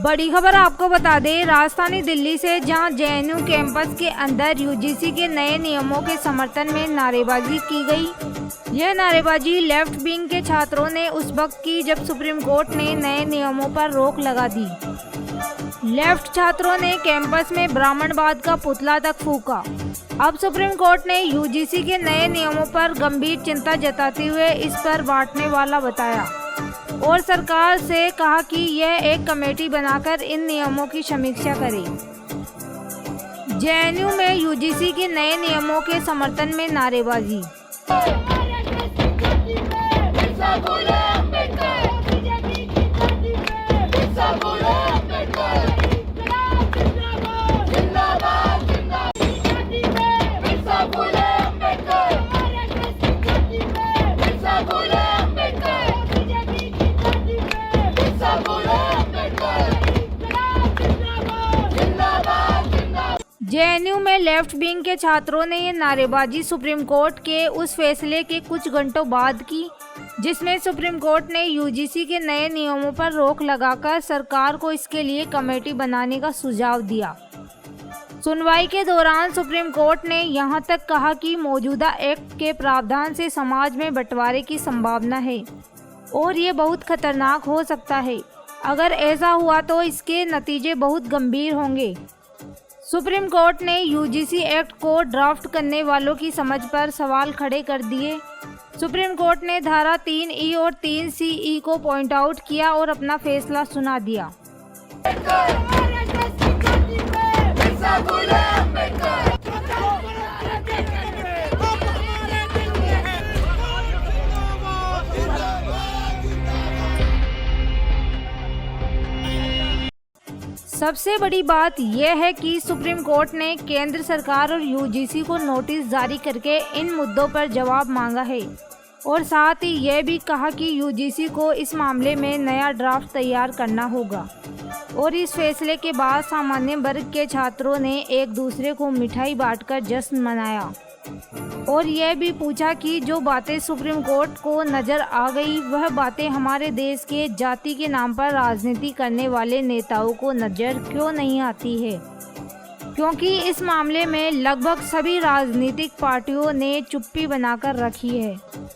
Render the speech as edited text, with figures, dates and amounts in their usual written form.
बड़ी खबर आपको बता दें, राजधानी दिल्ली से जहां जेएनयू कैंपस के अंदर यूजीसी के नए नियमों के समर्थन में नारेबाजी की गई। यह नारेबाजी लेफ्ट विंग के छात्रों ने उस वक्त की जब सुप्रीम कोर्ट ने नए नियमों पर रोक लगा दी। लेफ्ट छात्रों ने कैंपस में ब्राह्मणवाद का पुतला तक फूंका। अब सुप्रीम कोर्ट ने यूजीसी के नए नियमों पर गंभीर चिंता जताते हुए इस पर बांटने वाला बताया और सरकार से कहा कि यह एक कमेटी बनाकर इन नियमों की समीक्षा करे। जेएनयू में यूजीसी के नए नियमों के समर्थन में नारेबाजी। जेएनयू में लेफ्ट विंग के छात्रों ने ये नारेबाजी सुप्रीम कोर्ट के उस फैसले के कुछ घंटों बाद की जिसमें सुप्रीम कोर्ट ने यूजीसी के नए नियमों पर रोक लगाकर सरकार को इसके लिए कमेटी बनाने का सुझाव दिया। सुनवाई के दौरान सुप्रीम कोर्ट ने यहां तक कहा कि मौजूदा एक्ट के प्रावधान से समाज में बंटवारे की संभावना है और ये बहुत खतरनाक हो सकता है। अगर ऐसा हुआ तो इसके नतीजे बहुत गंभीर होंगे। सुप्रीम कोर्ट ने यूजीसी एक्ट को ड्राफ्ट करने वालों की समझ पर सवाल खड़े कर दिए। सुप्रीम कोर्ट ने धारा 3E और 3CE को पॉइंट आउट किया और अपना फैसला सुना दिया। सबसे बड़ी बात यह है कि सुप्रीम कोर्ट ने केंद्र सरकार और यूजीसी को नोटिस जारी करके इन मुद्दों पर जवाब मांगा है और साथ ही यह भी कहा कि यूजीसी को इस मामले में नया ड्राफ्ट तैयार करना होगा। और इस फैसले के बाद सामान्य वर्ग के छात्रों ने एक दूसरे को मिठाई बांटकर जश्न मनाया और यह भी पूछा कि जो बातें सुप्रीम कोर्ट को नजर आ गई वह बातें हमारे देश के जाति के नाम पर राजनीति करने वाले नेताओं को नजर क्यों नहीं आती है, क्योंकि इस मामले में लगभग सभी राजनीतिक पार्टियों ने चुप्पी बनाकर रखी है।